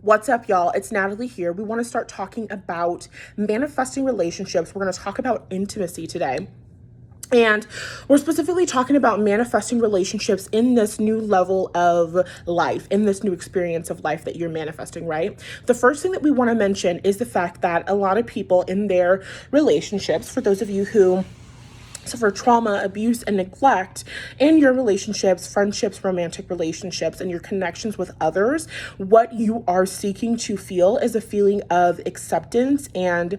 What's up, y'all? It's Nathallie here. We want to start talking about manifesting relationships. We're going to talk about intimacy today. And we're specifically talking about manifesting relationships in this new level of life, in this new experience of life that you're manifesting, right? The first thing that we want to mention is the fact that a lot of people in their relationships, for those of you who suffer trauma, abuse, and neglect in your relationships, friendships, romantic relationships, and your connections with others, what you are seeking to feel is a feeling of acceptance and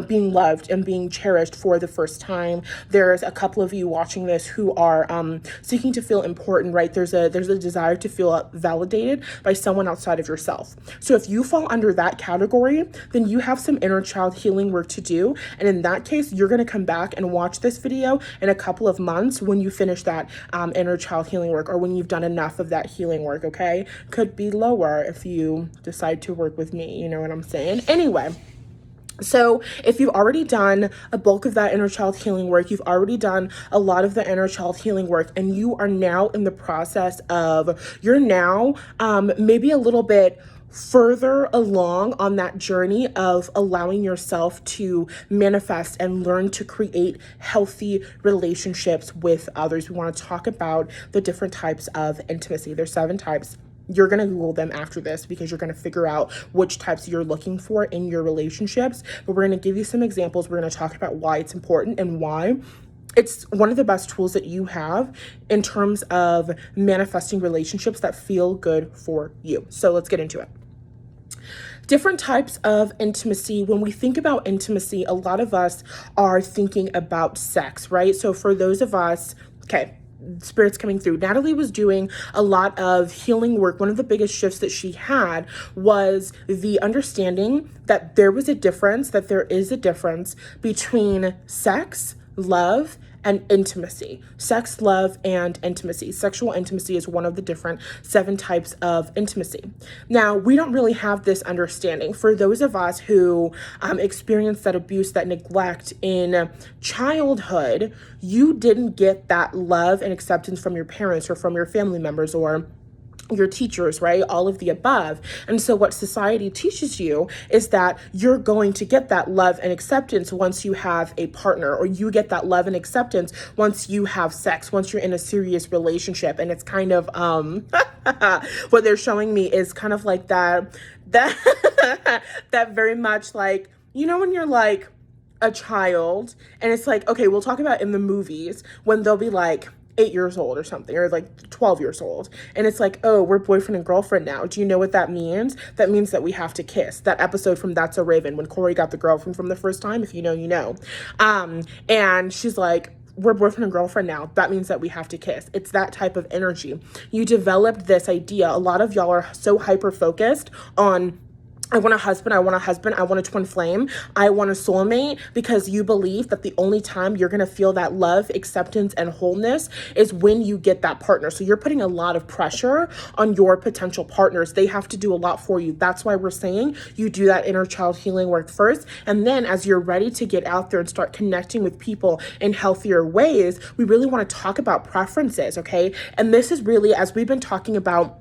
being loved and being cherished for the first time. There's a couple of you watching this who are seeking to feel important, right? There's a desire to feel validated by someone outside of yourself. So if you fall under that category, then you have some inner child healing work to do. And in that case, you're going to come back and watch this video in a couple of months when you finish that inner child healing work, or when you've done enough of that healing work, okay? Could be lower if you decide to work with me, you know what I'm saying? Anyway. So if you've already done a bulk of that inner child healing work, you've already done a lot of the inner child healing work, and you are now in the process of, you're now maybe a little bit further along on that journey of allowing yourself to manifest and learn to create healthy relationships with others. We want to talk about the different types of intimacy. There's 7 types. You're going to Google them after this because you're going to figure out which types you're looking for in your relationships. But we're going to give you some examples. We're going to talk about why it's important and why it's one of the best tools that you have in terms of manifesting relationships that feel good for you. So let's get into it. Different types of intimacy. When we think about intimacy, a lot of us are thinking about sex, right? So for those of us, okay, spirits coming through. Nathallie was doing a lot of healing work. One of the biggest shifts that she had was the understanding that there was a difference, that there is a difference between sex, love, and intimacy. Sex, love, and intimacy. Sexual intimacy is one of the different 7 types of intimacy. Now, we don't really have this understanding. For those of us who experienced that abuse, that neglect in childhood, you didn't get that love and acceptance from your parents or from your family members or your teachers, right? All of the above. And so what society teaches you is that you're going to get that love and acceptance once you have a partner, or you get that love and acceptance once you have sex, once you're in a serious relationship. And it's kind of, what they're showing me is kind of like that very much like, you know, when you're like a child and it's like, okay, we'll talk about in the movies when they'll be like 8 years old or something, or like 12 years old. And it's like, oh, we're boyfriend and girlfriend now. Do you know what that means? That means that we have to kiss. That episode from That's a Raven, when Corey got the girlfriend from the first time, if you know, you know. And she's like, we're boyfriend and girlfriend now. That means that we have to kiss. It's that type of energy. You developed this idea. A lot of y'all are so hyper-focused on, I want a husband, I want a twin flame, I want a soulmate, because you believe that the only time you're going to feel that love, acceptance, and wholeness is when you get that partner. So you're putting a lot of pressure on your potential partners. They have to do a lot for you. That's why we're saying you do that inner child healing work first. And then as you're ready to get out there and start connecting with people in healthier ways, we really want to talk about preferences, okay? And this is really, as we've been talking about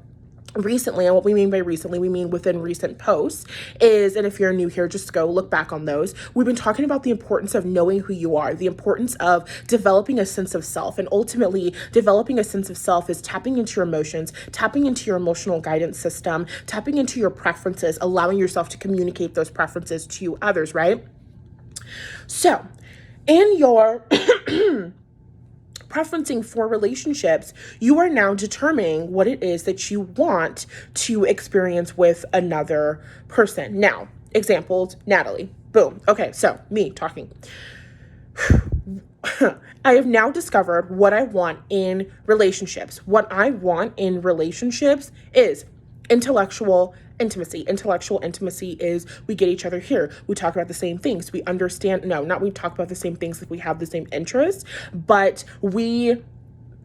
recently, and what we mean by recently, we mean within recent posts, is, and if you're new here, just go look back on those. We've been talking about the importance of knowing who you are, the importance of developing a sense of self, and ultimately developing a sense of self is tapping into your emotions, tapping into your emotional guidance system, tapping into your preferences, allowing yourself to communicate those preferences to others, right? So, in your preferencing for relationships, you are now determining what it is that you want to experience with another person. Now, examples, Nathallie. Boom. Okay, so me talking. I have now discovered what I want in relationships. What I want in relationships is intellectual intimacy. Intellectual intimacy is we get each other here. We talk about the same things. We understand, no, not we talk about the same things if we have the same interests, but we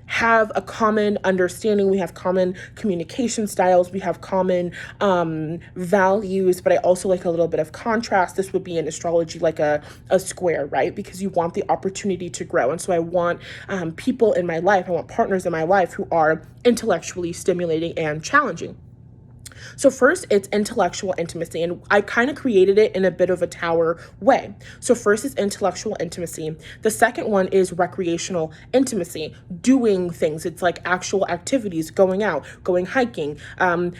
have a common understanding. We have common communication styles. We have common values, but I also like a little bit of contrast. This would be in astrology like a square, right? Because you want the opportunity to grow. And so I want people in my life, I want partners in my life who are intellectually stimulating and challenging. So first, it's intellectual intimacy, and I kind of created it in a bit of a tower way. So first is intellectual intimacy. The second one is recreational intimacy, doing things. It's like actual activities, going out, going hiking,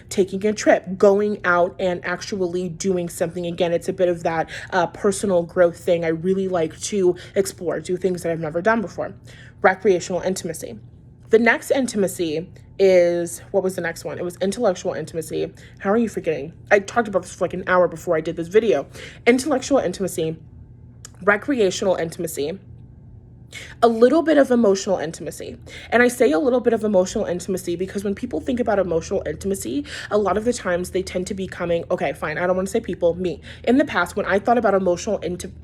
taking a trip, going out and actually doing something. Again, it's a bit of that personal growth thing. I really like to explore, do things that I've never done before. Recreational intimacy. The next intimacy is, what was the next one? It was intellectual intimacy. How are you forgetting? I talked about this for like an hour before I did this video. Intellectual intimacy, recreational intimacy, a little bit of emotional intimacy. And I say a little bit of emotional intimacy because when people think about emotional intimacy, a lot of the times they tend to be coming, okay, fine, I don't want to say people, me. In the past, when I thought about emotional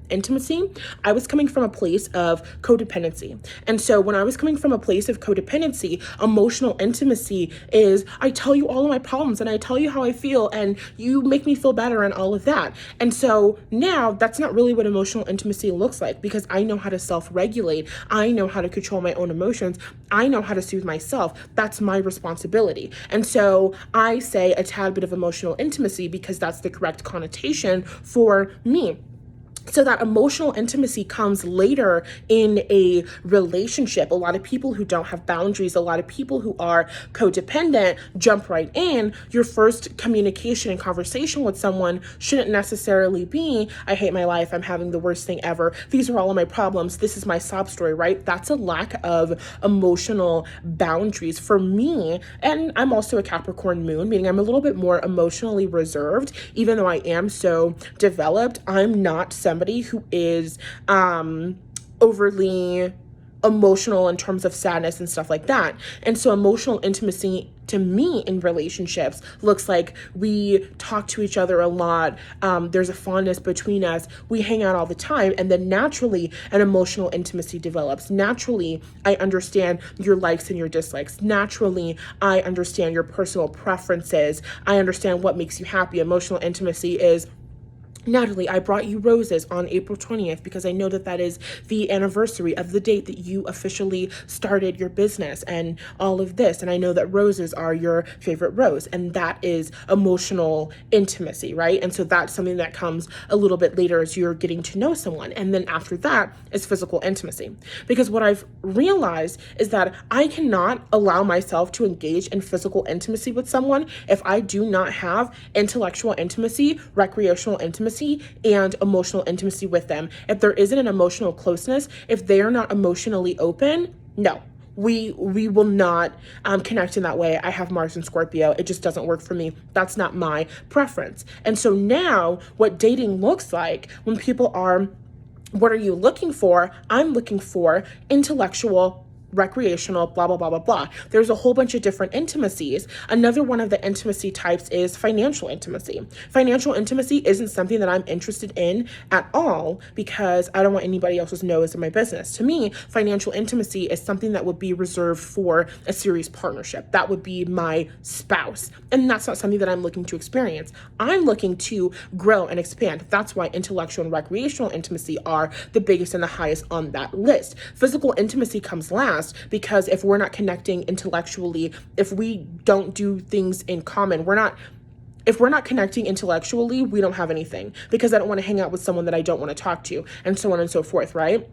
intimacy, I was coming from a place of codependency. And so when I was coming from a place of codependency, emotional intimacy is I tell you all of my problems and I tell you how I feel and you make me feel better and all of that. And so now that's not really what emotional intimacy looks like because I know how to self-regulate. I know how to control my own emotions. I know how to soothe myself. That's my responsibility. And so I say a tad bit of emotional intimacy because that's the correct connotation for me. So that emotional intimacy comes later in a relationship. A lot of people who don't have boundaries, a lot of people who are codependent jump right in. Your first communication and conversation with someone shouldn't necessarily be, I hate my life, I'm having the worst thing ever, these are all of my problems, this is my sob story, right? That's a lack of emotional boundaries for me. And I'm also a Capricorn moon, meaning I'm a little bit more emotionally reserved. Even though I am so developed, I'm not somebody who is overly emotional in terms of sadness and stuff like that. And so emotional intimacy to me in relationships looks like we talk to each other a lot. There's a fondness between us. We hang out all the time. And then naturally an emotional intimacy develops. Naturally, I understand your likes and your dislikes. Naturally, I understand your personal preferences. I understand what makes you happy. Emotional intimacy is, Nathallie, I brought you roses on April 20th because I know that that is the anniversary of the date that you officially started your business and all of this. And I know that roses are your favorite rose, and that is emotional intimacy, right? And so that's something that comes a little bit later as you're getting to know someone. And then after that is physical intimacy. Because what I've realized is that I cannot allow myself to engage in physical intimacy with someone if I do not have intellectual intimacy, recreational intimacy, and emotional intimacy with them. If there isn't an emotional closeness, if they are not emotionally open, no, we will not connect in that way. I have Mars and Scorpio. It just doesn't work for me. That's not my preference. And so now what dating looks like when people are, what are you looking for? I'm looking for intellectual, recreational, blah, blah, blah, blah, blah. There's a whole bunch of different intimacies. Another one of the intimacy types is financial intimacy. Financial intimacy isn't something that I'm interested in at all because I don't want anybody else's nose in my business. To me, financial intimacy is something that would be reserved for a serious partnership. That would be my spouse. And that's not something that I'm looking to experience. I'm looking to grow and expand. That's why intellectual and recreational intimacy are the biggest and the highest on that list. Physical intimacy comes last because if we're not connecting intellectually, if we don't do things in common, if we're not connecting intellectually, we don't have anything because I don't want to hang out with someone that I don't want to talk to and so on and so forth, right?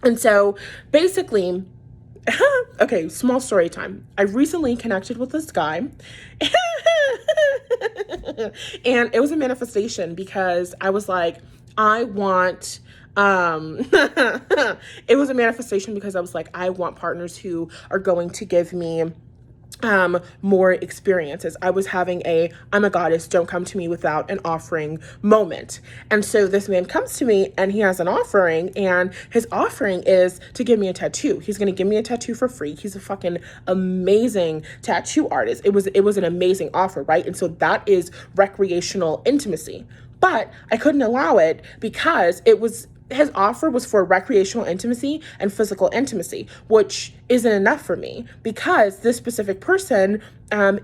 And so basically, okay, small story time. I recently connected with this guy and it was a manifestation because I was like, I want it was a manifestation because I was like, I want partners who are going to give me more experiences. I was having I'm a goddess, don't come to me without an offering moment. And so this man comes to me and he has an offering, and his offering is to give me a tattoo. He's going to give me a tattoo for free. He's a fucking amazing tattoo artist. It was an amazing offer, right? And so that is recreational intimacy. But I couldn't allow it because his offer was for recreational intimacy and physical intimacy, which isn't enough for me because this specific person,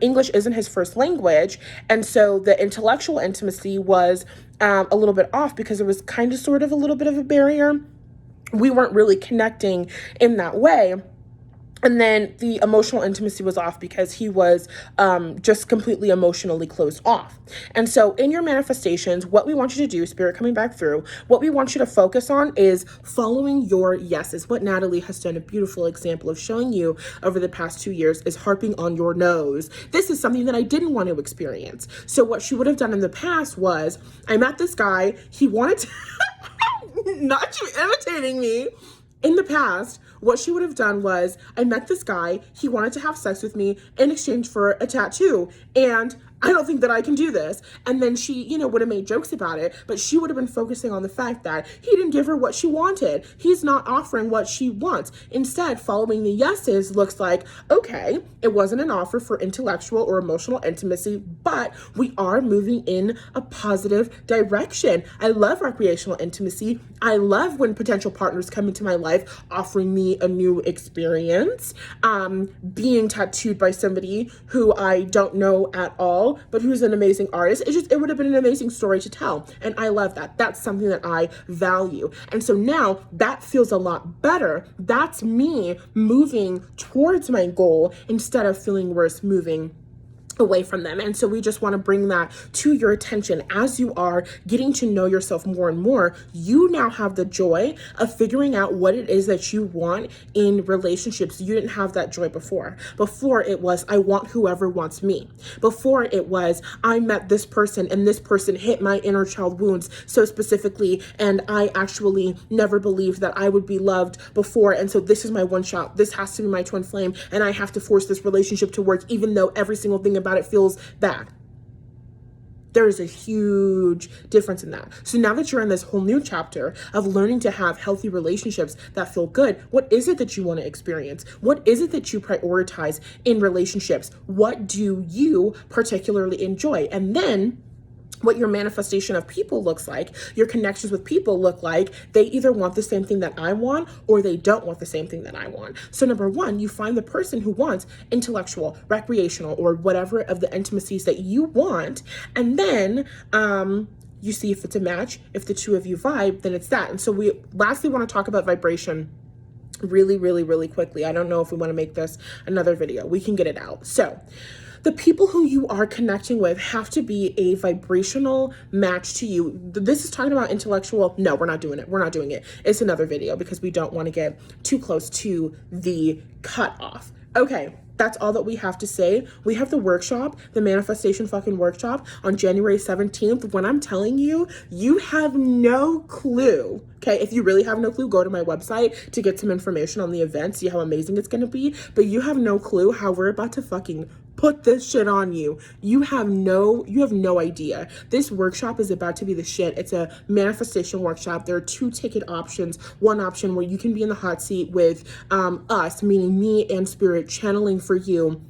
English isn't his first language. And so the intellectual intimacy was a little bit off because it was kind of sort of a little bit of a barrier. We weren't really connecting in that way. And then the emotional intimacy was off because he was just completely emotionally closed off. And so in your manifestations, what we want you to do, Spirit coming back through, what we want you to focus on is following your yeses. What Nathallie has done a beautiful example of showing you over the past 2 years is harping on your no's. This is something that I didn't want to experience. So what she would have done in the past was, I met this guy, he wanted to, not you imitating me. In the past, what she would have done was, I met this guy, he wanted to have sex with me in exchange for a tattoo, and I don't think that I can do this. And then she, would have made jokes about it, but she would have been focusing on the fact that he didn't give her what she wanted. He's not offering what she wants. Instead, following the yeses looks like, okay, it wasn't an offer for intellectual or emotional intimacy, but we are moving in a positive direction. I love recreational intimacy. I love when potential partners come into my life offering me a new experience. Being tattooed by somebody who I don't know at all, but who's an amazing artist. It would have been an amazing story to tell. And I love that. That's something that I value. And so now that feels a lot better. That's me moving towards my goal instead of feeling worse moving away from them. And so we just want to bring that to your attention as you are getting to know yourself more and more. You now have the joy of figuring out what it is that you want in relationships. You didn't have that joy before. Before it was, I want whoever wants me. Before it was, I met this person and this person hit my inner child wounds so specifically, and I actually never believed that I would be loved before. And so this is my one shot. This has to be my twin flame, and I have to force this relationship to work even though every single thing about it feels bad. There is a huge difference in that. So now that you're in this whole new chapter of learning to have healthy relationships that feel good, what is it that you want to experience? What is it that you prioritize in relationships? What do you particularly enjoy? And then what your manifestation of people looks like, your connections with people look like, they either want the same thing that I want or they don't want the same thing that I want. So number one, you find the person who wants intellectual, recreational, or whatever of the intimacies that you want. And then, you see if it's a match. If the two of you vibe, then it's that. And so we lastly want to talk about vibration really, really, really quickly. I don't know if we want to make this another video. We can get it out. So the people who you are connecting with have to be a vibrational match to you. This is talking about intellectual. No, we're not doing it. We're not doing it. It's another video because we don't want to get too close to the cutoff. Okay, that's all that we have to say. We have the workshop, the manifestation fucking workshop on January 17th. When I'm telling you, you have no clue. Okay, if you really have no clue, go to my website to get some information on the event, see how amazing it's going to be. But you have no clue how we're about to fucking put this shit on you. You have no idea. This workshop is about to be the shit. It's a manifestation workshop. There are 2 ticket options. One option where you can be in the hot seat with us, meaning me and Spirit, channeling for you,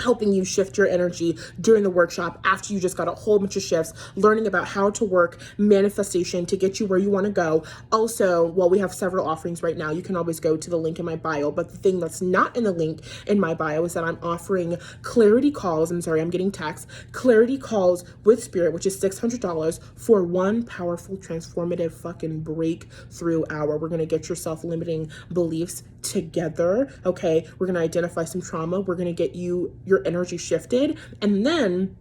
helping you shift your energy during the workshop after you just got a whole bunch of shifts, learning about how to work manifestation to get you where you want to go. Also, well, we have several offerings right now. You can always go to the link in my bio, but the thing that's not in the link in my bio is that I'm offering clarity calls. I'm sorry, I'm getting text. Clarity calls with Spirit, which is $600 for one powerful, transformative fucking breakthrough hour. We're going to get your self-limiting beliefs together. Okay. We're going to identify some trauma. We're going to get your energy shifted. And then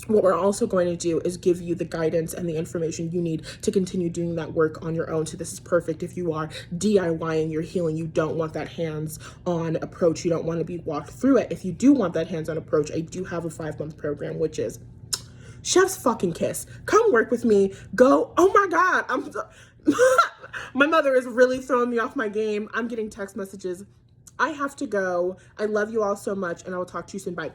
what we're also going to do is give you the guidance and the information you need to continue doing that work on your own. So this is perfect if you are DIYing your healing. You don't want that hands-on approach. You don't want to be walked through it. If you do want that hands-on approach, I do have a 5-month program, which is chef's fucking kiss. Come work with me. Go. Oh my God. My mother is really throwing me off my game. I'm getting text messages. I have to go. I love you all so much, and I will talk to you soon. Bye.